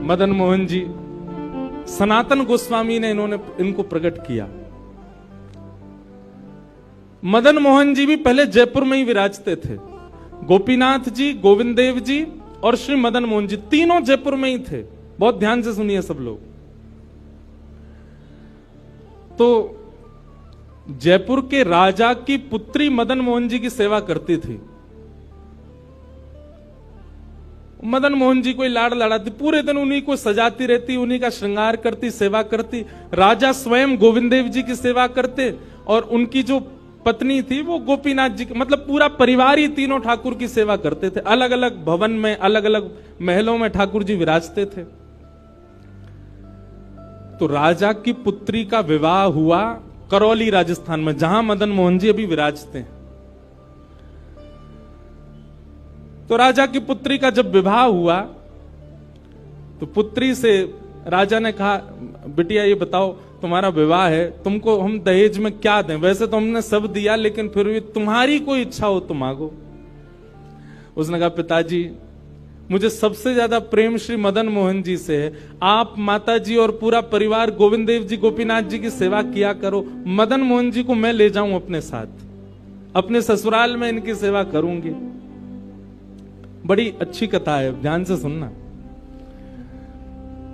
मदन मोहन जी, सनातन गोस्वामी ने इनको प्रकट किया। मदन मोहन जी भी पहले जयपुर में ही विराजते थे। गोपीनाथ जी, गोविंद देव जी और श्री मदन मोहन जी तीनों जयपुर में ही थे। बहुत ध्यान से सुनिए सब लोग। तो जयपुर के राजा की पुत्री मदन मोहन जी की सेवा करती थी। मदन मोहन जी को लाड़ लड़ाती, पूरे दिन उन्हीं को सजाती रहती, उन्हीं का श्रृंगार करती, सेवा करती। राजा स्वयं गोविंद देव जी की सेवा करते और उनकी जो पत्नी थी वो गोपीनाथ जी की, मतलब पूरा परिवार ही तीनों ठाकुर की सेवा करते थे। अलग अलग भवन में, अलग अलग महलों में ठाकुर जी विराजते थे। तो राजा की पुत्री का विवाह हुआ करौली राजस्थान में, जहां मदन मोहन जी अभी विराजते हैं। तो राजा की पुत्री का जब विवाह हुआ तो पुत्री से राजा ने कहा, बिटिया ये बताओ तुम्हारा विवाह है, तुमको हम दहेज में क्या दें? वैसे तो हमने सब दिया, लेकिन फिर भी तुम्हारी कोई इच्छा हो तो मांगो। उसने कहा, पिताजी मुझे सबसे ज्यादा प्रेम श्री मदन मोहन जी से है। आप माता जी और पूरा परिवार गोविंद देव जी, गोपीनाथ जी की सेवा किया करो। मदन मोहन जी को मैं ले जाऊं अपने साथ, अपने ससुराल में इनकी सेवा करूंगी। बड़ी अच्छी कथा है, ध्यान से सुनना।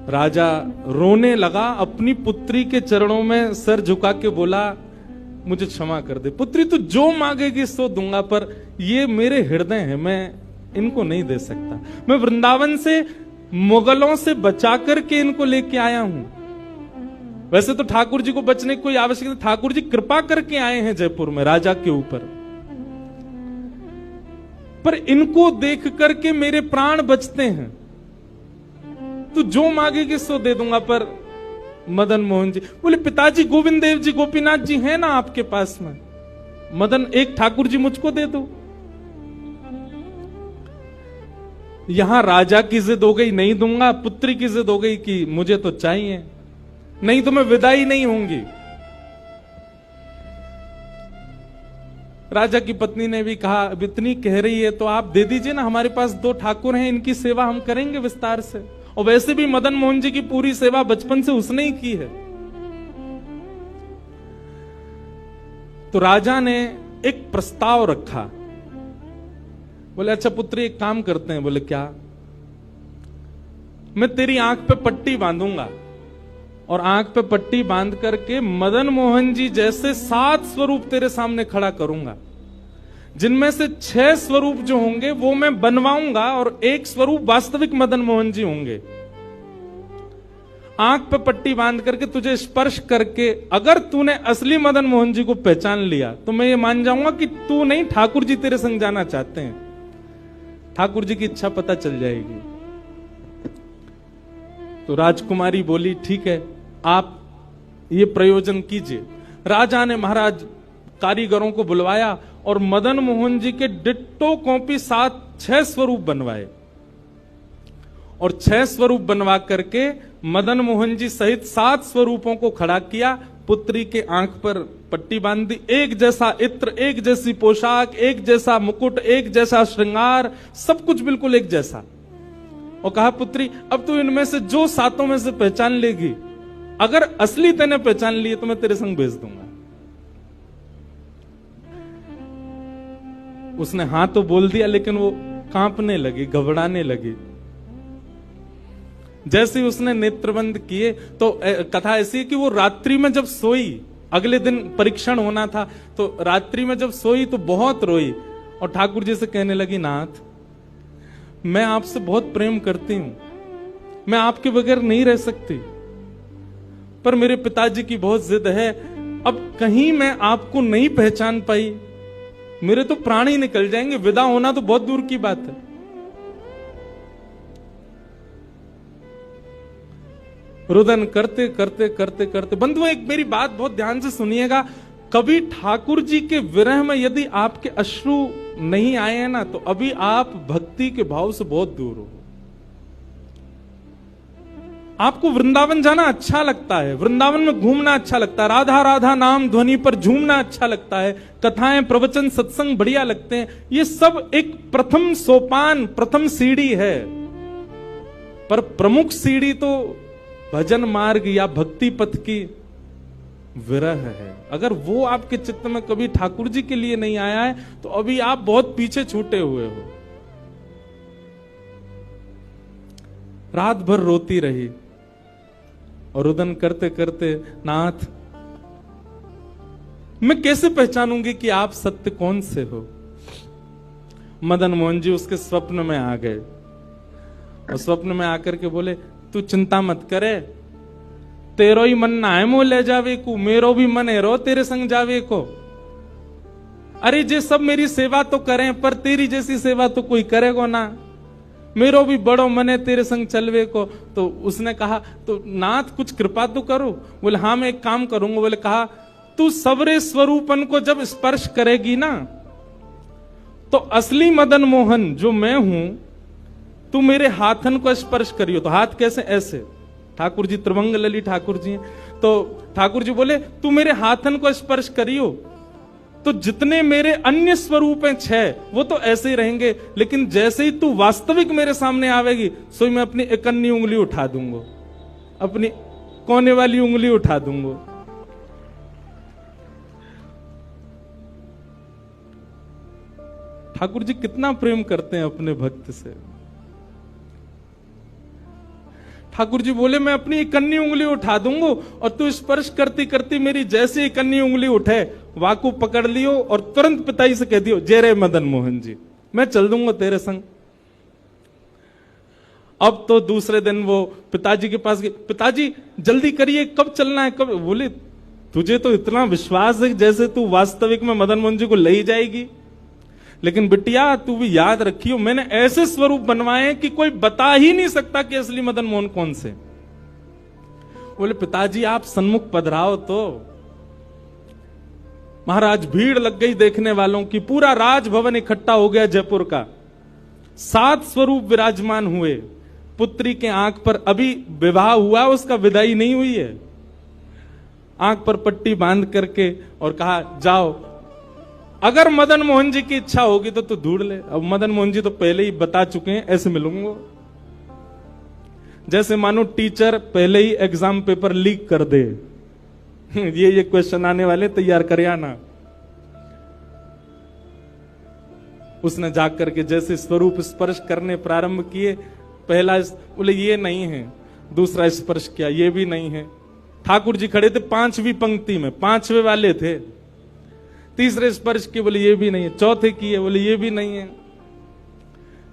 राजा रोने लगा, अपनी पुत्री के चरणों में सर झुका के बोला, मुझे क्षमा कर दे पुत्री, तू जो मांगेगी सो दूंगा, पर ये मेरे हृदय है, मैं इनको नहीं दे सकता। मैं वृंदावन से मुगलों से बचा करके इनको लेके आया हूं। वैसे तो ठाकुर जी को बचने की कोई आवश्यकता, ठाकुर जी कृपा करके आए हैं जयपुर में राजा के ऊपर, पर इनको देख करके मेरे प्राण बचते हैं। तू जो मांगेगी सो दे दूंगा। पर मदन मोहन जी बोले, पिताजी गोविंद देव जी, गोपीनाथ जी हैं ना आपके पास में, मदन एक ठाकुर जी मुझको दे दो। यहां राजा की जिद हो गई, नहीं दूंगा। पुत्री की जिद हो गई कि मुझे तो चाहिए, नहीं तो मैं विदाई नहीं होंगी। राजा की पत्नी ने भी कहा, अब इतनी कह रही है तो आप दे दीजिए ना, हमारे पास 2 ठाकुर हैं, इनकी सेवा हम करेंगे विस्तार से। और वैसे भी मदन मोहन जी की पूरी सेवा बचपन से उसने ही की है। तो राजा ने एक प्रस्ताव रखा। बोले, अच्छा पुत्री एक काम करते हैं। बोले, क्या? मैं तेरी आंख पे पट्टी बांधूंगा और आंख पे पट्टी बांध करके मदन मोहन जी जैसे 7 स्वरूप तेरे सामने खड़ा करूंगा, जिनमें से 6 स्वरूप जो होंगे वो मैं बनवाऊंगा और 1 स्वरूप वास्तविक मदन मोहन जी होंगे। आंख पे पट्टी बांध करके तुझे स्पर्श करके अगर तूने असली मदन मोहन जी को पहचान लिया तो मैं ये मान जाऊंगा कि तू नहीं, ठाकुर जी तेरे संग जाना चाहते हैं। ठाकुर जी की इच्छा पता चल जाएगी। तो राजकुमारी बोली, ठीक है, आप ये प्रयोजन कीजिए। राजा ने महाराज कारीगरों को बुलवाया और मदन मोहन जी के डिट्टो कॉपी 6 स्वरूप बनवाए और 6 स्वरूप बनवा करके मदन मोहन जी सहित 7 स्वरूपों को खड़ा किया। पुत्री के आंख पर पट्टी बांध दी, एक जैसा इत्र, एक जैसी पोशाक, एक जैसा मुकुट, एक जैसा श्रृंगार, सब कुछ बिल्कुल एक जैसा। और कहा, पुत्री अब तू इनमें से जो 7 में से पहचान लेगी, अगर असली तेने पहचान लिए तो मैं तेरे संग भेज दूंगा। उसने हाँ तो बोल दिया, लेकिन वो कांपने लगी, घबराने लगी। जैसे ही उसने नेत्रबंद किए तो कथा ऐसी है कि वो रात्रि में जब सोई, अगले दिन परीक्षण होना था, तो रात्रि में जब सोई तो बहुत रोई और ठाकुर जी से कहने लगी, नाथ मैं आपसे बहुत प्रेम करती हूं, मैं आपके बगैर नहीं रह सकती, पर मेरे पिताजी की बहुत जिद है। अब कहीं मैं आपको नहीं पहचान पाई, मेरे तो प्राण ही निकल जाएंगे, विदा होना तो बहुत दूर की बात है। रुदन करते करते करते करते, बंधुओं एक मेरी बात बहुत ध्यान से सुनिएगा, कभी ठाकुर जी के विरह में यदि आपके अश्रु नहीं आए हैं ना, तो अभी आप भक्ति के भाव से बहुत दूर हो। आपको वृंदावन जाना अच्छा लगता है, वृंदावन में घूमना अच्छा लगता है, राधा राधा नाम ध्वनि पर झूमना अच्छा लगता है, कथाएं प्रवचन सत्संग बढ़िया लगते हैं। ये सब एक प्रथम सोपान, प्रथम सीढ़ी है। पर प्रमुख सीढ़ी तो भजन मार्ग या भक्ति पथ की विरह है। अगर वो आपके चित्त में कभी ठाकुर जी के लिए नहीं आया है तो अभी आप बहुत पीछे छूटे हुए हो। रात भर रोती रही और रुदन करते करते, नाथ मैं कैसे पहचानूंगी कि आप सत्य कौन से हो। मदन मोहन जी उसके स्वप्न में आ गए और स्वप्न में आकर के बोले, तू चिंता मत करे, तेरो ही मन ना है मो ले जावे को, मेरो भी मन है रो तेरे संग जावे को। अरे जे सब मेरी सेवा तो करें पर तेरी जैसी सेवा तो कोई करेगा ना, मेरो भी बड़ो मन है तेरे संग चलवे को। तो उसने कहा, तो नाथ कुछ कृपा तो करो। बोले हाँ मैं एक काम करूंगा। बोले कहा, तू सबरे स्वरूपन को जब स्पर्श करेगी ना तो असली मदन मोहन जो मैं हूं, तू मेरे हाथन को स्पर्श करियो। तो हाथ कैसे? ऐसे। ठाकुर जी त्रिभंग लली ठाकुर जी हैं। तो ठाकुर जी बोले, तू मेरे हाथन को स्पर्श करियो तो जितने मेरे अन्य स्वरूप हैं 6 वो तो ऐसे ही रहेंगे, लेकिन जैसे ही तू वास्तविक मेरे सामने आवेगी सो मैं अपनी इकन्नी उंगली उठा दूंगा, अपनी कोने वाली उंगली उठा दूंगा। ठाकुर जी कितना प्रेम करते हैं अपने भक्त से। ठाकुर जी बोले, मैं अपनी इकन्नी उंगली उठा दूंगा और तू स्पर्श करती करती मेरी जैसे इकन्नी उंगली उठे वाकू पकड़ लियो और तुरंत पिताजी से कह दियो, जय रे मदन मोहन जी, मैं चल दूंगा तेरे संग। अब तो दूसरे दिन वो पिताजी के पास गए, पिताजी जल्दी करिए, कब चलना है, कब? बोले, तुझे तो इतना विश्वास है जैसे तू वास्तविक में मदन मोहन जी को ले ही जाएगी, लेकिन बिटिया तू भी याद रखियो मैंने ऐसे स्वरूप बनवाए कि कोई बता ही नहीं सकता कि असली मदन मोहन कौन से। बोले, पिताजी आप सन्मुख पधराओ। तो महाराज भीड़ लग गई देखने वालों की, पूरा राजभवन इकट्ठा हो गया जयपुर का। 7 स्वरूप विराजमान हुए। पुत्री के आंख पर अभी विवाह हुआ, उसका विदाई नहीं हुई है, आंख पर पट्टी बांध करके और कहा, जाओ अगर मदन मोहन जी की इच्छा होगी तो तू ढूंढ ले। अब मदन मोहन जी तो पहले ही बता चुके हैं, ऐसे मिलूंगा। जैसे मानो टीचर पहले ही एग्जाम पेपर लीक कर दे, ये क्वेश्चन आने वाले, तैयार कर आना। उसने जाग करके जैसे स्वरूप स्पर्श करने प्रारंभ किए, पहला बोले ये नहीं है, दूसरा स्पर्श किया, ये भी नहीं है। ठाकुर जी खड़े थे 5वीं पंक्ति में, 5वें वाले थे। तीसरे स्पर्श किए, बोले ये भी नहीं है। चौथे किए, बोले ये भी नहीं है।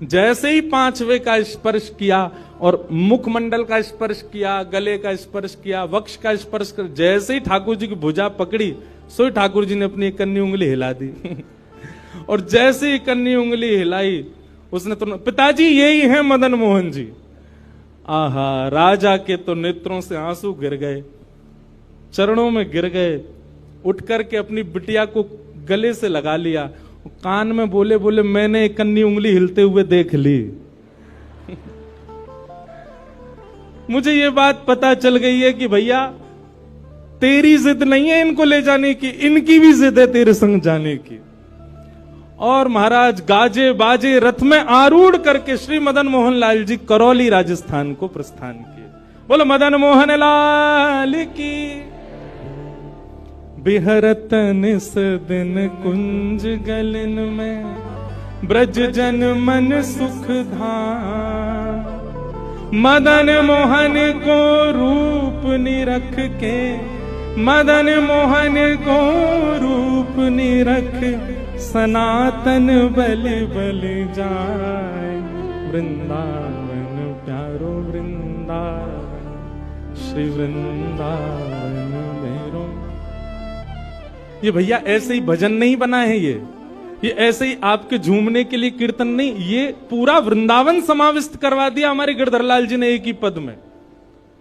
जैसे ही 5वें का स्पर्श किया और मुखमंडल का स्पर्श किया, गले का स्पर्श किया, वक्ष का स्पर्श कर, जैसे ही ठाकुर जी की भुजा पकड़ी सो ही ठाकुर जी ने अपनी इकन्नी उंगली हिला दी। और जैसे ही इकन्नी उंगली हिलाई उसने तो, पिताजी यही है मदन मोहन जी। आहा, राजा के तो नेत्रों से आंसू गिर गए, चरणों में गिर गए, उठ करके अपनी बिटिया को गले से लगा लिया, कान में बोले, बोले मैंने इकन्नी उंगली हिलते हुए देख ली। मुझे ये बात पता चल गई है कि भैया तेरी जिद नहीं है इनको ले जाने की, इनकी भी जिद है तेरे संग जाने की। और महाराज गाजे बाजे रथ में आरूढ़ करके श्री मदन मोहन लाल जी करौली राजस्थान को प्रस्थान किए। बोलो मदन मोहन लाल की। बिहरत निस दिन कुंज गलन में, ब्रज जन मन सुख धाम। मदन मोहन को रूप निरख के, मदन मोहन को रूप निरख, सनातन बल बल जाए। वृंदावन प्यारो वृंदावन, श्री वृंदावन मेरो। ये भैया ऐसे ही भजन नहीं बना है, ये ऐसे ही आपके झूमने के लिए कीर्तन नहीं, ये पूरा वृंदावन समाविष्ट करवा दिया हमारे गिरधरलाल जी ने एक ही पद में।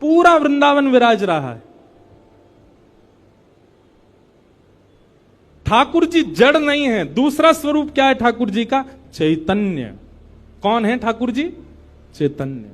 पूरा वृंदावन विराज रहा है। ठाकुर जी जड़ नहीं है। दूसरा स्वरूप क्या है ठाकुर जी का? चैतन्य। कौन है ठाकुर जी? चैतन्य।